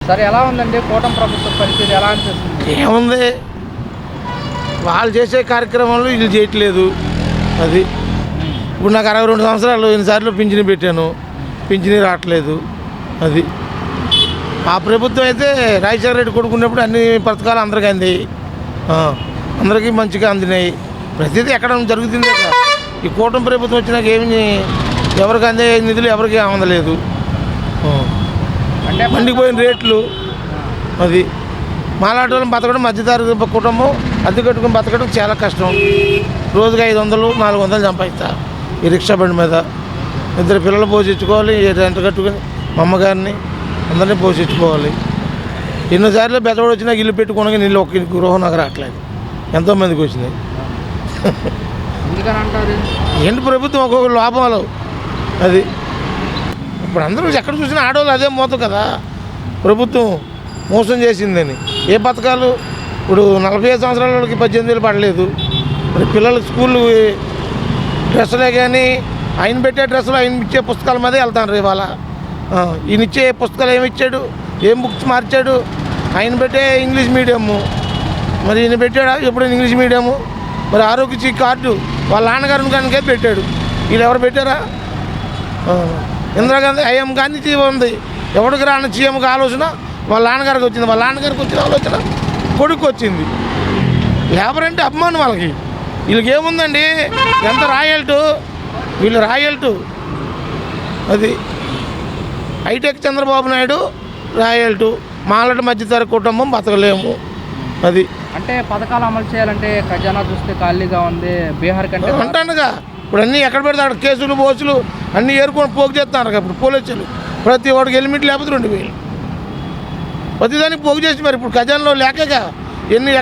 సరే ఎలా ఉందండి కూటమి ప్రభుత్వ పరిస్థితి ఎలా అనిపిస్తుంది? ఏముంది, వాళ్ళు చేసే కార్యక్రమాలు వీళ్ళు చేయట్లేదు. అది ఇప్పుడు నాకు 62 సంవత్సరాలు, ఎన్నిసార్లు పింఛని పెట్టాను, పింఛని రావట్లేదు. అది ఆ ప్రభుత్వం అయితే రాజశేఖర రెడ్డి కొడుకున్నప్పుడు అన్ని పథకాలు అందరికీ అందాయి, అందరికీ మంచిగా అందినాయి. ప్రతిదీ ఎక్కడ జరుగుతుంది. ఈ కూటమి ప్రభుత్వం వచ్చినాక ఏమి ఎవరికి అందే నిధులు ఎవరికి అందలేదు. అంటే మండిపోయిన రేట్లు. అది మాలాంటి వాళ్ళని బతకడం, మధ్యతరగతి కుటుంబం అద్దె కట్టుకుని బతకడం చాలా కష్టం. రోజుకి 500 400 సంపాదిస్తా ఈ రిక్షా బండి మీద. 2 పిల్లలు పోషించుకోవాలి, రెంట్ కట్టుకుని మా అమ్మగారిని అందరినీ పోషించుకోవాలి. ఎన్నోసార్లు బెదవాడు వచ్చినా ఇల్లు పెట్టుకోవడానికి నీళ్ళు ఒక్క గృహం నాకు రావట్లేదు, ఎంతోమందికి వచ్చినాయి. ఏంటి ప్రభుత్వం ఒక్కొక్క లోపాలు. అది ఇప్పుడు అందరూ ఎక్కడ చూసినా ఆడవాళ్ళు అదే మోత కదా, ప్రభుత్వం మోసం చేసిందని. ఏ పథకాలు ఇప్పుడు 45 సంవత్సరాల వాళ్ళకి 18,000 పడలేదు. మరి పిల్లలకి స్కూళ్ళు డ్రెస్సులే కానీ ఆయన పెట్టే డ్రెస్సులు ఆయన ఇచ్చే పుస్తకాల మీదే వెళ్తాను. ఇవాళ ఈయన ఇచ్చే పుస్తకాలు ఏమి ఇచ్చాడు, ఏం బుక్స్ మార్చాడు? ఆయన పెట్టే ఇంగ్లీష్ మీడియము, మరి ఈయన పెట్టాడా ఎప్పుడైనా ఇంగ్లీష్ మీడియము? మరి ఆరోగ్యశ్రీ కార్డు వాళ్ళ నాన్నగారిని కనుక పెట్టాడు, వీళ్ళు ఎవరు పెట్టారా? ఇందిరాగాంధీ ఐఎం గాంధీ ఉంది, ఎవరికి రాని సీఎంకి ఆలోచన వాళ్ళ నాన్నగారికి వచ్చింది, వాళ్ళ నాన్నగారికి వచ్చిన ఆలోచన కొడుకు వచ్చింది. లేబర్ అంటే అభిమానం వాళ్ళకి. వీళ్ళకి ఏముందండి, ఎంత రాయల్టు, వీళ్ళు రాయల్టు. అది హైటెక్ చంద్రబాబు నాయుడు రాయల్టు, మాలటి మధ్యతరగతి కుటుంబం బతకలేము. అది అంటే పథకాలు అమలు చేయాలంటే ఖజానా చూస్తే ఖాళీగా ఉంది. బీహార్ కంటే అంటానుగా, ఇప్పుడు అన్నీ ఎక్కడ పెడతాడు, కేసులు బోసులు అన్నీ ఏరుకొని పోగు చేస్తాను. ఇప్పుడు పోలీసులు ప్రతి వాడికి హెల్మెట్ లేకపోతే 2000 ప్రతిదానికి పోగు చేసి, మరి ఇప్పుడు ఖజానాలో లేకగా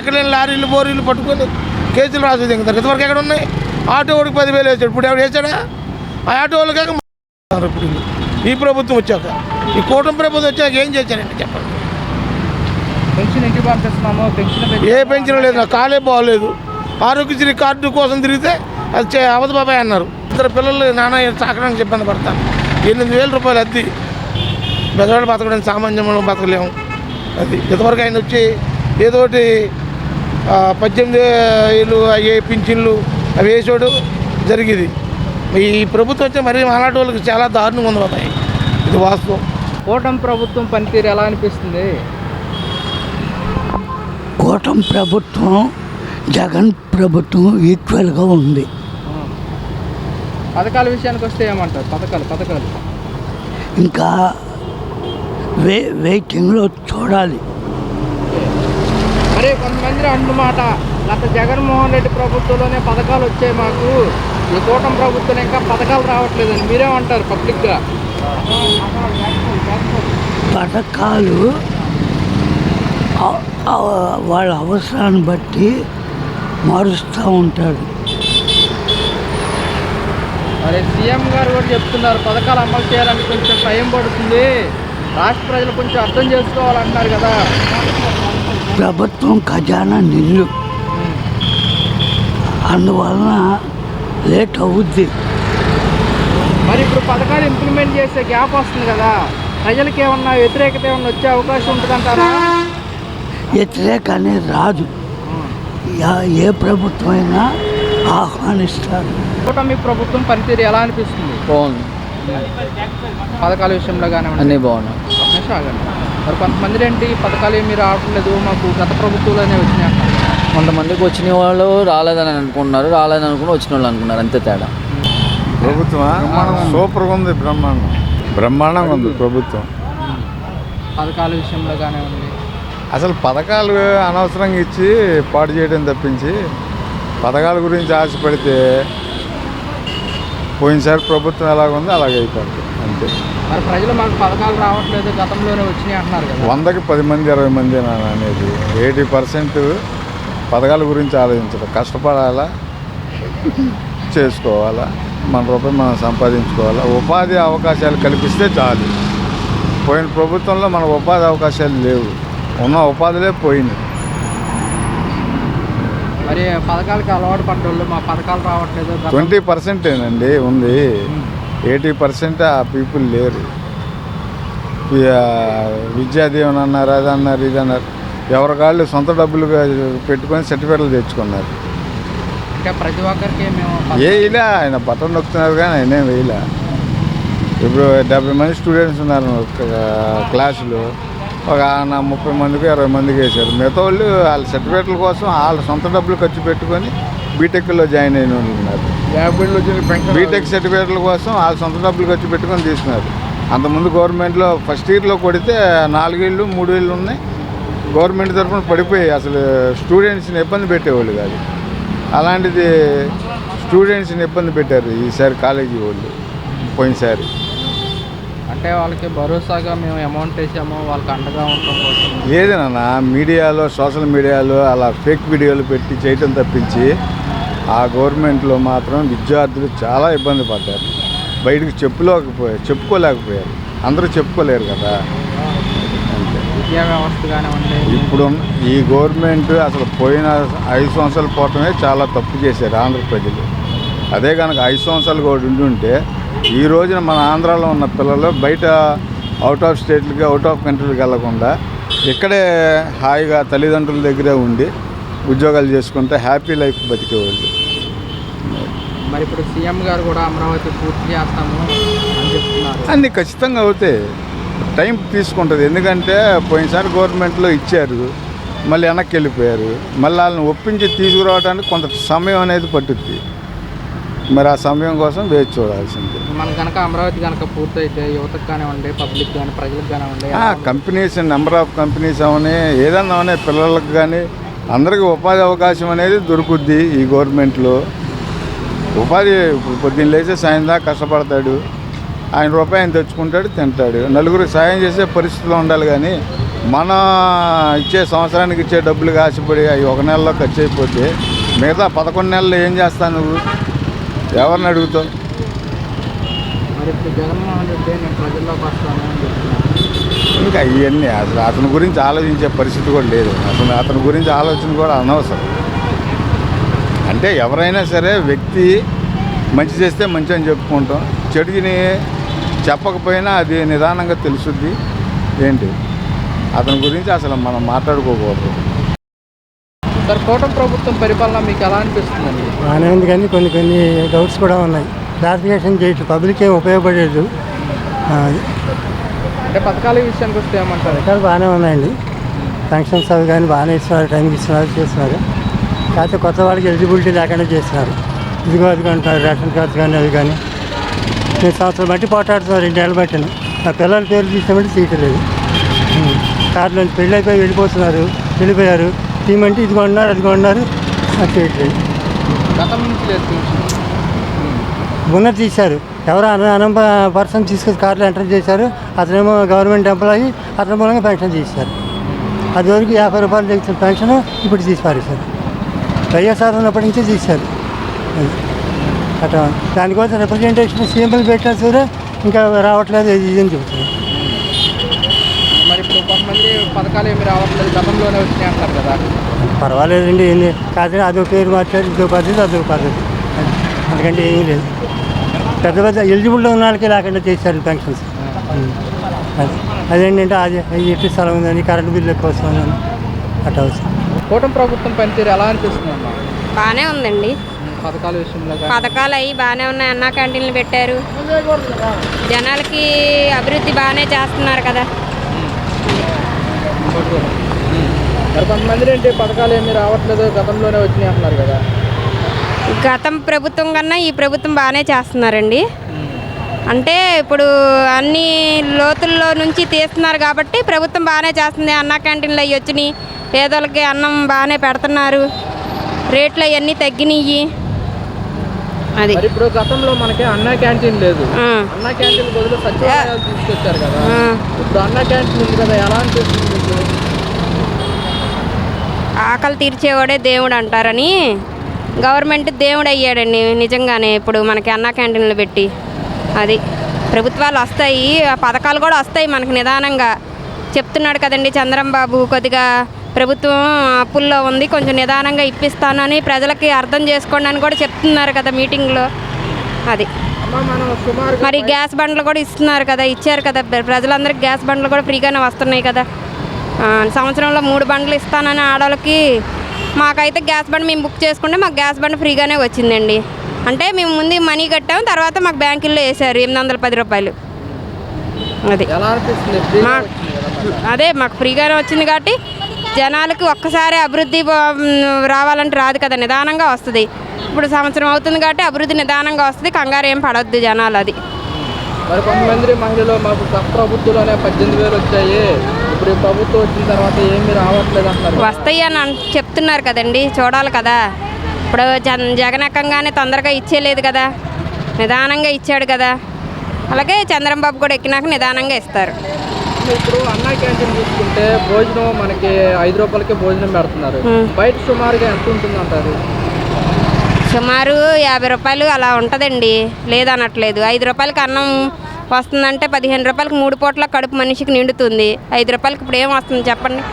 ఎక్కడైనా లారీలు బోరీలు పట్టుకొని కేసులు రాసి దిగుతారు. ఇంతవరకు ఎక్కడ ఉన్నాయి? ఆటో వాడికి 10,000 వేసాడు, ఇప్పుడు ఎవరు వేసాడా? ఆ ఆటో వాళ్ళకి ఇప్పుడు ఈ ప్రభుత్వం వచ్చాక, ఈ కూటమి ప్రభుత్వం వచ్చాక ఏం చేశారండి చెప్పండి? పెన్షన్ ఇంటికి పంపిస్తున్నాము, పెన్షన్ ఏ పెన్షన్ లేదు, నాకు కాలే బాగోలేదు. ఆరోగ్యశ్రీ కార్డు కోసం తిరిగితే అది అవధ బాబాయ్ అన్నారు. 2 పిల్లలు నాన్న సాకడానికి ఇబ్బంది పడతాను. 8,000 రూపాయలు అద్దె, బెదవాడు బతకడానికి సామాన్యంలో బతకలేము. అది ఇంతవరకు ఆయన వచ్చి ఏదోటి 18,000 అయ్యే పింఛన్లు అవి వేసాడు జరిగేది. ఈ ప్రభుత్వం వచ్చే మరీ మాలాంటి వాళ్ళకి చాలా దారుణంగా ఉంది బాబాయ్, ఇది వాస్తవం. కూటమి ప్రభుత్వం పనితీరు ఎలా అనిపిస్తుంది? కూటమి ప్రభుత్వం జగన్ ప్రభుత్వం ఈక్వల్గా ఉంది. పథకాల విషయానికి వస్తే ఏమంటారు? పథకాలు ఇంకా వెయిటింగ్లో చూడాలి. మరి కొంతమంది అన్నమాట, గత జగన్మోహన్ రెడ్డి ప్రభుత్వంలోనే పథకాలు వచ్చాయి మాకు, ఈ కూటమి ప్రభుత్వం ఇంకా పథకాలు రావట్లేదని మీరేమంటారు పబ్లిక్గా? పథకాలు వాళ్ళ అవసరాన్ని బట్టి మారుస్తూ ఉంటాడు. మరి సీఎం గారు కూడా చెప్తున్నారు పథకాలు అమలు చేయాలని కొంచెం టైం పడుతుంది, రాష్ట్ర ప్రజలు కొంచెం అర్థం చేసుకోవాలంటున్నారు కదా. ప్రభుత్వం ఖజానా నిల్లు, అందువలన లేట్ అవుద్ది. మరి ఇప్పుడు పథకాలు ఇంప్లిమెంట్ చేసే గ్యాప్ వస్తుంది కదా, ప్రజలకి ఏమన్నా వ్యతిరేకత ఏమన్నా వచ్చే అవకాశం ఉంటుందంటారా? వ్యతిరేక అనేది రాదు, ఏ ప్రభుత్వం అయినా ఆహ్వానిస్తారు. కూటమి ప్రభుత్వం పనితీరు ఎలా అనిపిస్తుంది? బాగుంది, పథకాల విషయంలో కానీ అన్నీ బాగున్నాయి. ఆగండి. మరి కొంతమంది ఏంటి పథకాలు ఏమీ రావట్లేదు, మాకు గత ప్రభుత్వంలోనే వచ్చినాయి అంటారు. కొంతమందికి వచ్చిన వాళ్ళు రాలేదని అనుకుంటున్నారు, రాలేదని అనుకుని వచ్చిన వాళ్ళు అనుకున్నారు, అంతే తేడా. ప్రభుత్వం సూపర్గా ఉంది, బ్రహ్మాండంగా ఉంది ప్రభుత్వం. పథకాల విషయంలో కానీ ఉంది. అసలు పథకాలు అనవసరంగా ఇచ్చి పాడు చేయడం తప్పించి, పథకాల గురించి ఆశపడితే పోయినసారి ప్రభుత్వం ఎలాగుందో అలాగే అయిపోతుంది అంతే. మరి ప్రజలు మాకు పథకాలు రావట్లేదు, గతంలోనే వచ్చినాయి అంటున్నారు కదా. 100కి 10 మంది 20 మంది అనేది 80% పథకాల గురించి ఆలోచించడం. కష్టపడాలా, చేసుకోవాలా, మన రూపాయి మనం సంపాదించుకోవాలా, ఉపాధి అవకాశాలు కల్పిస్తే చాలు. పోయిన ప్రభుత్వంలో మనకు ఉపాధి అవకాశాలు లేవు, ఉన్న ఉపాధిలే పోయినాయి. మరి పథకాలకి అలవాటు పడ్డోళ్ళు మా పథకాలు రావట్లేదు 20%ఏనండి ఉంది, 80% ఆ పీపుల్ లేరు. విద్యా దీవెన అన్నారు, అది అన్నారు, ఇది అన్నారు. ఎవరి కాళ్ళు సొంత డబ్బులు పెట్టుకొని సర్టిఫికేట్లు తెచ్చుకున్నారు. అంటే ప్రతి ఒక్కరికి మేము వేయలే, ఆయన బటన్ నొక్కుతున్నారు కానీ ఆయనే వేయలే. ఇప్పుడు 70 మంది స్టూడెంట్స్ ఉన్నారు క్లాసులో, ఒక 30 మందికి 20 మందికి వేశారు. మిగతా వాళ్ళు వాళ్ళ సర్టిఫికేట్ల కోసం వాళ్ళ సొంత డబ్బులు ఖర్చు పెట్టుకొని బీటెక్లో జాయిన్ అయిన వాళ్ళు ఉన్నారు. బీటెక్ సర్టిఫికేట్ల కోసం వాళ్ళ సొంత డబ్బులు ఖర్చు పెట్టుకొని తీసుకున్నారు. అంతకుముందు గవర్నమెంట్లో ఫస్ట్ ఇయర్లో కొడితే 4 ఏళ్ళు 3 ఏళ్ళు ఉన్నాయి. గవర్నమెంట్ తరఫున పడిపోయి అసలు స్టూడెంట్స్ని ఇబ్బంది పెట్టేవాళ్ళు కాదు. అలాంటిది స్టూడెంట్స్ని ఇబ్బంది పెట్టారు ఈసారి కాలేజీ వాళ్ళు పోయినసారి. అంటే వాళ్ళకి భరోసాగా మేము అమౌంట్ వేసాము, వాళ్ళకి అండగా ఉండటం కోసం. లేదన్నా, మీడియాలో సోషల్ మీడియాలో అలా ఫేక్ వీడియోలు పెట్టి చేయటం తప్పించి ఆ గవర్నమెంట్లో మాత్రం విద్యార్థులు చాలా ఇబ్బంది పడ్డారు. బయటకు చెప్పుకోలేకపోయారు. అందరూ చెప్పుకోలేరు కదా. విద్యా వ్యవస్థ కానివ్వండి, ఇప్పుడు ఈ గవర్నమెంట్ అసలు పోయిన 5 సంవత్సరాలు పోవటమే చాలా తప్పు చేశారు ఆంధ్ర ప్రజలు. అదే కనుక 5 సంవత్సరాలు కూడా ఉండుంటే ఈ రోజున మన ఆంధ్రాలో ఉన్న పిల్లలు బయట అవుట్ ఆఫ్ స్టేట్లకి, అవుట్ ఆఫ్ కంట్రీలకి వెళ్లకుండా ఇక్కడే హాయిగా తల్లిదండ్రుల దగ్గరే ఉండి ఉద్యోగాలు చేసుకుంటే హ్యాపీ లైఫ్ బతికేవాళ్ళు. మరి ఇప్పుడు సీఎం గారు కూడా అమరావతి పూర్తి చేస్తాము అని చెప్తున్నారు. అన్నీ ఖచ్చితంగా అవుతాయి, టైం తీసుకుంటుంది. ఎందుకంటే పోయినసారి గవర్నమెంట్లో ఇచ్చారు, మళ్ళీ వెనక్కి వెళ్ళిపోయారు. మళ్ళీ వాళ్ళని ఒప్పించి తీసుకురావడానికి కొంత సమయం అనేది పట్టుద్ది. మరి ఆ సమయం కోసం వేచి చూడాల్సిందే. మన కనుక అమరావతి కనుక పూర్తయితే యువతకు కానివ్వండి, పబ్లిక్ కానీ, ప్రజలకు కానివ్వండి, కంపెనీస్, నెంబర్ ఆఫ్ కంపెనీస్ అవని ఏదన్నా అవనే పిల్లలకు కానీ అందరికీ ఉపాధి అవకాశం అనేది దొరుకుద్ది. ఈ గవర్నమెంట్లో ఉపాధి పొద్దున్న లేచే సాయం దాకా కష్టపడతాడు, ఆయన రూపాయి ఆయన తెచ్చుకుంటాడు, తింటాడు. నలుగురికి సాయం చేసే పరిస్థితిలో ఉండాలి. కానీ మన ఇచ్చే సంవత్సరానికి ఇచ్చే డబ్బులు ఆశపడి అవి 1 నెలలో ఖర్చు అయిపోతే మిగతా 11 నెలలు ఏం చేస్తావు నువ్వు? ఎవరిని అడుగుతావు? మరి ఇప్పుడు జగన్మోహన్ రెడ్డి నేను ప్రజల్లోకి వస్తాను అని చెప్తున్నాను. ఇంకా ఇవన్నీ అసలు అతని గురించి ఆలోచించే పరిస్థితి కూడా లేదు. అసలు అతని గురించి ఆలోచన కూడా అనవసరం. అంటే ఎవరైనా సరే వ్యక్తి మంచి చేస్తే మంచి అని చెప్పుకుంటాం, చెడుని చెప్పకపోయినా అది నిదానంగా తెలుసుద్ది. ఏంటి అతని గురించి అసలు మనం మాట్లాడుకోకూడదు. సార్, కూటమి ప్రభుత్వం పరిపాలన మీకు ఎలా అనిపిస్తుందండి? బాగానే ఉంది, కానీ కొన్ని డౌట్స్ కూడా ఉన్నాయి. క్లారిఫికేషన్ చేయట్లేదు, పబ్లిక్ ఏం ఉపయోగపడేది. అంటే పథకాల విషయానికి వస్తే ఏమంటారు? పథకాలు బాగానే ఉన్నాయండి, ఫంక్షన్స్ అవి కానీ బాగానే ఇస్తున్నారు, టైంకి ఇస్తున్నారు, చేస్తున్నారు. కాకపోతే కొత్త వాళ్ళకి ఎలిజిబిలిటీ లేకుండా చేస్తున్నారు. ఇదిగో అది అంటారు, రేషన్ కార్డ్స్ కానీ అవి కానీ. నేను సంవత్సరం బట్టి పోటాడుతున్నారు, 2 ఏళ్ళు బట్టిన. నా పిల్లల పేర్లు తీసామంటే తీయట్లేదు. కార్డులో పెళ్ళి అయిపోయి వెళ్ళిపోయారు, తీయమంటే ఇది కొన్నారు, అది కొన్నారు, అది చేయట్లేదు. గతం నుంచి లేదు, ఉన్నది తీశారు. ఎవరో అనం పర్సన్ తీసుకొచ్చి కార్డులో ఎంటర్ చేశారు. అతనేమో గవర్నమెంట్ ఎంప్లాయీ, అతని మూలంగా పెన్షన్ తీశారు. అది వరకు 50 రూపాయలు తెచ్చిన పెన్షన్ ఇప్పుడు తీసి పారేశారు. వైఎస్ఆర్ ఉన్నప్పటి నుంచే తీశారు. అట్లా దానికోసం రిప్రజెంటేషన్ సీఎంలు పెట్టినా సరే ఇంకా రావట్లేదు, ఇది అని చెబుతున్నారు. మరి ఇప్పుడు కొంతమంది పథకాలు ఏమి రావట్లేదు, గతంలోనే వచ్చినాయి అంటారు కదా. పర్వాలేదండి, ఏంది కాదు, అదో పేరు మార్చారు, ఇదో పద్ధతి అదో పద్ధతి, అందుకంటే ఏమీ లేదు. పెద్ద ఎలిజిబుల్గా ఉన్న వాళ్ళకి లేకుండా చేశారు పెన్షన్స్. అదేంటంటే అది ఎట్టి స్థలం ఉందని, కరెంటు బిల్లు ఎక్కువ వస్తుందని అట్లా వస్తుంది. కూటమి ప్రభుత్వం పనితీరు ఎలా అనిపిస్తుంది అమ్మా? బాగానే ఉందండి. పథకాల విషయంలో పథకాలు అవి బాగానే ఉన్నాయి. అన్నా క్యాంటీన్లు పెట్టారు, జనాలకి అభివృద్ధి బాగానే చేస్తున్నారు కదా. మరి కొంతమంది ఏంటి పథకాలు ఏమీ రావట్లేదు, గతంలోనే వచ్చినాయి అంటున్నారు కదా. గతం ప్రభుత్వం కన్నా ఈ ప్రభుత్వం బాగానే చేస్తున్నారండి. అంటే ఇప్పుడు అన్ని లోతుల్లో నుంచి తీస్తున్నారు కాబట్టి ప్రభుత్వం బాగానే చేస్తుంది. అన్నా క్యాంటీన్లు అవి వచ్చినాయి, పేదలకి అన్నం బాగానే పెడుతున్నారు, రేట్లు అవన్నీ తగ్గినాయి. అది ఇప్పుడు గతంలో మనకి అన్నా క్యాంటీన్ లేదు, అన్నా క్యాంటీన్ బదులు సచివాలయాలు తీసుకొచ్చారు కదా. ఇప్పుడు అన్నా క్యాంటీన్ ఉంది కదా, ఎలా అనిపిస్తుంది మీకు? ఆకలి తీర్చేవాడే దేవుడు అంటారని గవర్నమెంట్ దేవుడు అయ్యాడండి నిజంగానే. ఇప్పుడు మనకి అన్నా క్యాంటీన్లు పెట్టి అది ప్రభుత్వాలు వస్తాయి, ఆ పథకాలు కూడా వస్తాయి మనకి నిదానంగా. చెప్తున్నాడు కదండి చంద్రబాబు, కొద్దిగా ప్రభుత్వం అప్పుల్లో ఉంది, కొంచెం నిదానంగా ఇప్పిస్తానని ప్రజలకి అర్థం చేసుకోండి అని కూడా చెప్తున్నారు కదా మీటింగ్లో. అది అమ్మ మనం సుమారుగా మరి గ్యాస్ బండ్లు కూడా ఇస్తున్నారు కదా, ఇచ్చారు కదా, ప్రజలందరికీ గ్యాస్ బండ్లు కూడా ఫ్రీగానే వస్తున్నాయి కదా. సంవత్సరంలో 3 బండ్లు ఇస్తానని ఆడవాళ్ళకి, మాకైతే గ్యాస్ బండ్ మేము బుక్ చేసుకుంటే మాకు గ్యాస్ బండ్ ఫ్రీగానే వచ్చిందండి. అంటే మేము ముందు మనీ కట్టాము, తర్వాత మాకు బ్యాంకుల్లో వేసారు 810 రూపాయలు. అది ఎలా అనిపిస్తుంది? మా అదే మాకు ఫ్రీగానే వచ్చింది కాబట్టి జనాలకి ఒక్కసారి అభివృద్ధి రావాలంటే రాదు కదా, నిదానంగా వస్తుంది. ఇప్పుడు సంవత్సరం అవుతుంది కాబట్టి అభివృద్ధి నిదానంగా వస్తుంది, కంగారు ఏం పడొద్దు జనాలు. అది మరి కొంతమంది మహిళలు మాకు గత ప్రభుత్వంలోనే 18,000 వచ్చాయి, ఇప్పుడు ఈ ప్రభుత్వం వచ్చిన తర్వాత ఏమీ రావట్లేదు అంటారు. వస్తాయి అని చెప్తున్నారు కదండి, చూడాలి కదా. ఇప్పుడు జగన్ ఎక్కంగానే తొందరగా ఇచ్చేయలేదు కదా, నిదానంగా ఇచ్చాడు కదా. అలాగే చంద్రబాబు కూడా ఎక్కినాక నిదానంగా ఇస్తారు. ఇప్పుడు అన్నా క్యాంటీన్ చూసుకుంటే భోజనం మనకి 5 రూపాయలకే భోజనం పెడుతున్నారు. బయట సుమారుగా ఎంత ఉంటుంది అంటారు? సుమారు 50 రూపాయలు అలా ఉంటుందండి, లేదనట్లేదు. 5 రూపాయలకి అన్నం వస్తుందంటే 15 రూపాయలకి 3 పూట్ల కడుపు మనిషికి నిండుతుంది. 5 రూపాయలకి ఇప్పుడు ఏం వస్తుంది చెప్పండి?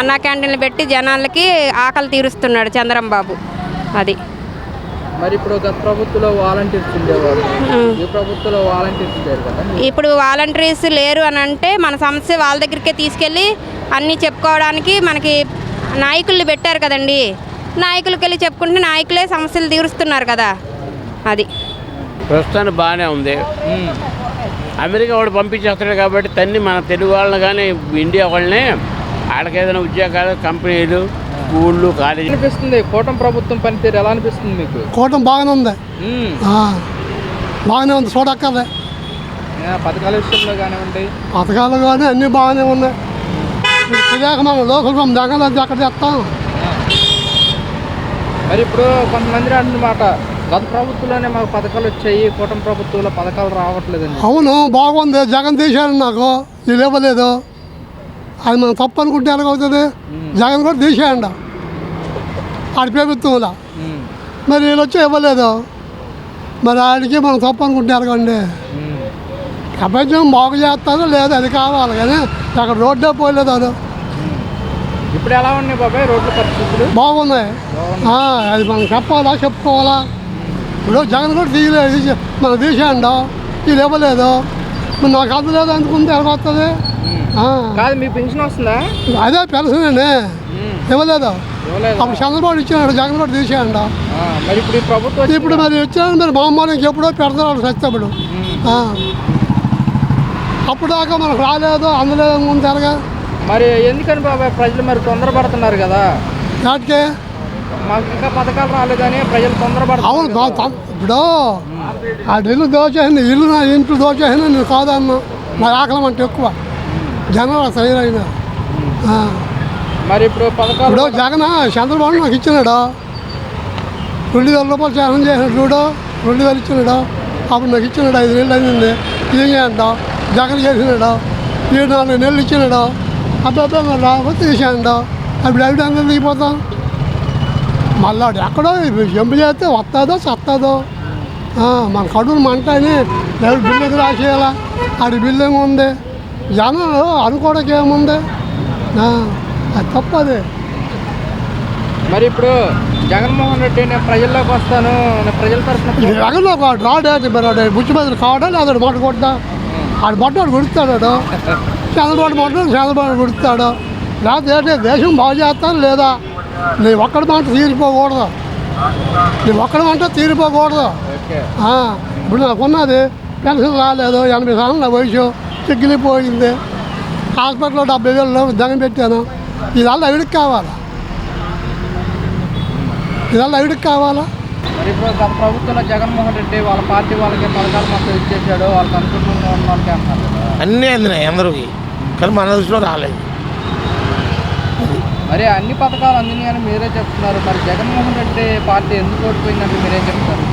అన్నా క్యాంటీన్లు పెట్టి జనాలకి ఆకలి తీరుస్తున్నాడు చంద్రబాబు. అది మరి ఇప్పుడు గత ప్రభుత్వంలో వాలంటీర్స్ ఉండేవారు, ఈ ప్రభుత్వంలో వాలంటీర్స్ లేరు కదా. ఇప్పుడు వాలంటీర్స్ లేరు అని అంటే మన సమస్య వాళ్ళ దగ్గరికే తీసుకెళ్ళి అన్నీ చెప్పుకోవడానికి మనకి నాయకుల్ని పెట్టారు కదండి. నాయకులకి వెళ్ళి చెప్పుకుంటే నాయకులే సమస్యలు తీరుస్తున్నారు కదా. అది ప్రస్తుతానికి బాగానే ఉంది. అమెరికా వాడు పంపించేస్తాడు కాబట్టి తన్ని మన తెలుగు వాళ్ళని కానీ ఇండియా వాళ్ళని వాళ్ళకి ఏదైనా ఉద్యోగాలు, కంపెనీలు, స్కూళ్ళు, కాలేజీ అనిపిస్తుంది. కూటమి ప్రభుత్వం పనితీరు ఎలా అనిపిస్తుంది మీకు? కూటమి బాగానే ఉంది, బాగానే ఉంది, చూడక్కర్లే. పథకాల విషయంలో కానివ్వండి, పథకాలు కానీ అన్నీ బాగానే ఉన్నాయి. మనం లోకల్ జగన్ అక్కడ చేస్తాం. మరి ఇప్పుడు కొంతమంది అన్నమాట గత ప్రభుత్వంలోనే మాకు పథకాలు వచ్చాయి, కూటమి ప్రభుత్వంలో పథకాలు రావట్లేదండి. అవును, బాగుంది. జగన్ తీశాడు, నాకు వీళ్ళు ఇవ్వలేదు. అది మనం తప్పు అనుకుంటే ఎలాగవుతుంది? జగన్ కూడా తీసేయండి ఆడి ప్రభుత్వంలో, మరి వీళ్ళు వచ్చి ఇవ్వలేదు. మరి ఆడికి మనం తప్పు అనుకుంటే ఎలాగండి? ప్రపంచం బాగు చేస్తారో లేదు అది కావాలి, కానీ అక్కడ రోడ్డే పోలేదు. అది ఇప్పుడు ఎలా ఉన్నాయి బాబాయ్ రోడ్ల పరిస్థితులు? బాగున్నాయి. అది మనం చెప్పాలా, చెప్పుకోవాలా. ఇప్పుడు జగన్ కూడా తీయలేదు, మనం తీసేయండి, వీళ్ళు ఇవ్వలేదు. మరి నాకు అందలేదు అనుకుంటే ఎలా వస్తుంది? కాదు, మీ పెన్షన్ వస్తుందా? అదే పెన్షన్ అండి, ఇవ్వలేదు. అప్పుడు చంద్రబాబు ఇచ్చినాడు, జగన్ కూడా తీసేయండి. మరి ఇప్పుడు ఈ ప్రభుత్వం ఇప్పుడు మరి ఇచ్చాడు, మరి మామూలు ఇంకెప్పుడో పెడతాడు సత్యప్పుడు. అప్పుడు దాకా మనకు రాలేదు, అందలేదు అనుకుంటే ఎలాగా? మరి ఎందుకని బాబాయ్ ప్రజలు మరి తొందరపడుతున్నారు కదా? వాటికి మాకు ఇంకా పథకాలు రాలేదని ప్రజలు తొందరపడుతున్నారు. అవును, ఇప్పుడు ఆ ఇల్లు దోచేసింది, ఇల్లు నా ఇంట్లో దోచేసింది, నేను కాదన్నా. నా ఆకలం అంటే ఎక్కువ జనాలు తయారైన. మరి ఇప్పుడు పథకాలు ఇప్పుడు జగన్ చంద్రబాబు నాకు ఇచ్చినాడు 2,000 రూపాయలు చేసిన చేసినాడు చూడు, 2,000 ఇచ్చినాడు. అప్పుడు నాకు ఇచ్చినాడు 5 నెలలు అయింది. ఏం చేయండి జగన్ చేసినాడు, 4 నెలలు ఇచ్చినాడు. అబ్బాయి మరి రాకపోతే తీసాడు. అప్పుడు అవి దిగిపోతాం. మళ్ళీ ఎక్కడో ఎంపు చేస్తే వస్తుందో చస్తుందో. మన కడుపు మంట అని బిల్డింగ్ రాసేయాలా, ఆడి బిల్డింగ్ ఉంది. జనాలు అనుకోవడానికి ఏముంది? అది తప్పది. మరి ఇప్పుడు జగన్మోహన్ రెడ్డి నేను ప్రజల్లోకి వస్తాను, నేను ప్రజల తరఫున జగన్లో రాడేది, మరి ముఖ్యమంత్రి కావడా లేదా మాట కొట్టా? ఆడు బట్టాడు గుర్తాడు, చంద్రబాబు మాట చంద్రబాబు గుర్తాడు. లేకపోతే దేశం బాగు చేస్తాను లేదా? నీ ఒక్కడి మాట తీరిపోకూడదు, నీ ఒక్కడి మాట తీరిపోకూడదు. ఇప్పుడు నాకున్నది పెన్షన్ రాలేదు, 80 సంవత్సరాల వయసు, చిగ్గిలిపోయింది. హాస్పిటల్లో 70,000 దండం పెట్టాను. ఇదల్లా ఎవిడికి కావాలా? ఇదల్లా ఎవిడికి కావాలా? మరి ఇప్పుడు గత ప్రభుత్వంలో జగన్మోహన్ రెడ్డి వాళ్ళ పార్టీ వాళ్ళకి పథకాలు మొత్తం ఇచ్చేసాడు, వాళ్ళకి అనుకుంటున్న వాళ్ళకి అంటారు. అన్నీ అందినాయి అందరికి, కానీ మన దృష్టిలో రాలేదు. మరి అన్ని పథకాలు అందినాయని మీరే చెప్తున్నారు. మరి జగన్మోహన్ రెడ్డి పార్టీ ఎందుకు ఓడిపోయిందంటే మీరేం చెప్తారు?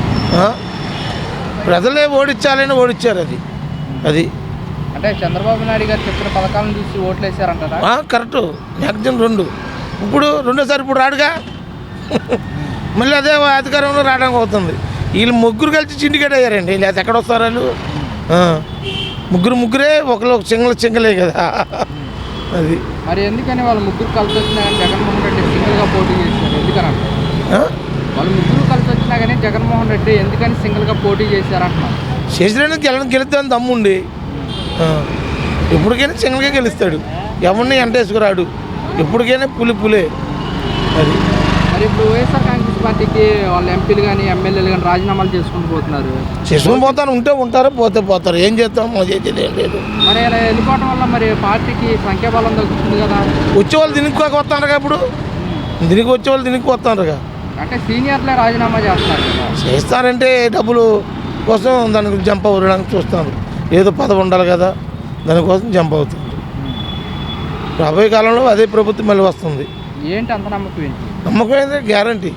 ప్రజలే ఓడించాలని ఓడించారు. అది అంటే చంద్రబాబు నాయుడు గారు చెప్పిన పథకాలను చూసి ఓట్లు వేసారంటారా? కరెక్టు. మ్యాక్సిమం 2. ఇప్పుడు రెండోసారి ఇప్పుడు రాడుగా, మళ్ళీ అదే అధికారంలో రావడానికి అవుతుంది. వీళ్ళు ముగ్గురు కలిసి సిండికేట్ అయ్యారండి. లేకపోతే ఎక్కడ వస్తారు వాళ్ళు? ముగ్గురే, ఒకరు సింగలే కదా. అది మరి ఎందుకని వాళ్ళు ముగ్గురు కలిసి వచ్చినా కానీ జగన్మోహన్ రెడ్డి సింగిల్గా పోటీ చేశారు? ఎందుకని వాళ్ళు ముగ్గురు కలిసి వచ్చినా కానీ జగన్మోహన్ రెడ్డి ఎందుకని సింగిల్గా పోటీ చేశారంటున్నారు? శశిరేణుకి గెలుద్దామని దమ్ముండి ఎప్పటికైనా సింగల్గా గెలుస్తాడు, ఎవరిని ఎంటేసుకురాడు, ఎప్పటికైనా పులే అది. మరి ఇప్పుడు వైఎస్ఆర్ కాంగ్రెస్ పార్టీకి వాళ్ళ ఎంపీలు కానీ ఎమ్మెల్యేలు కానీ రాజీనామాలు చేసుకుంటూ పోతున్నారు. చేసుకుని పోతారు, ఉంటారు, పోతారు. ఏం చేస్తాం, మనం చేసేది ఏం లేదు. మరి ఇలా వెళ్ళిపోవటం వల్ల మరి పార్టీకి సంఖ్యాబలం తగ్గుతుంది కదా. వచ్చేవాళ్ళు దీనికి వస్తారుగా, ఇప్పుడు దీనికి వచ్చేవాళ్ళు దీనికి వస్తారుగా. అంటే సీనియర్లే రాజీనామా చేస్తారు కదా. చేస్తారంటే డబ్బులు కోసం దానికి జంప్ అవ్వడానికి చూస్తాను. ఏదో పదవి ఉండాలి కదా, దానికోసం జంప్ అవుతుంది. రాబోయే కాలంలో అదే ప్రభుత్వం మళ్ళీ వస్తుంది. ఏంటి అంత నమ్మకం ఏంటి? నమ్మకం అయితే గ్యారంటీ.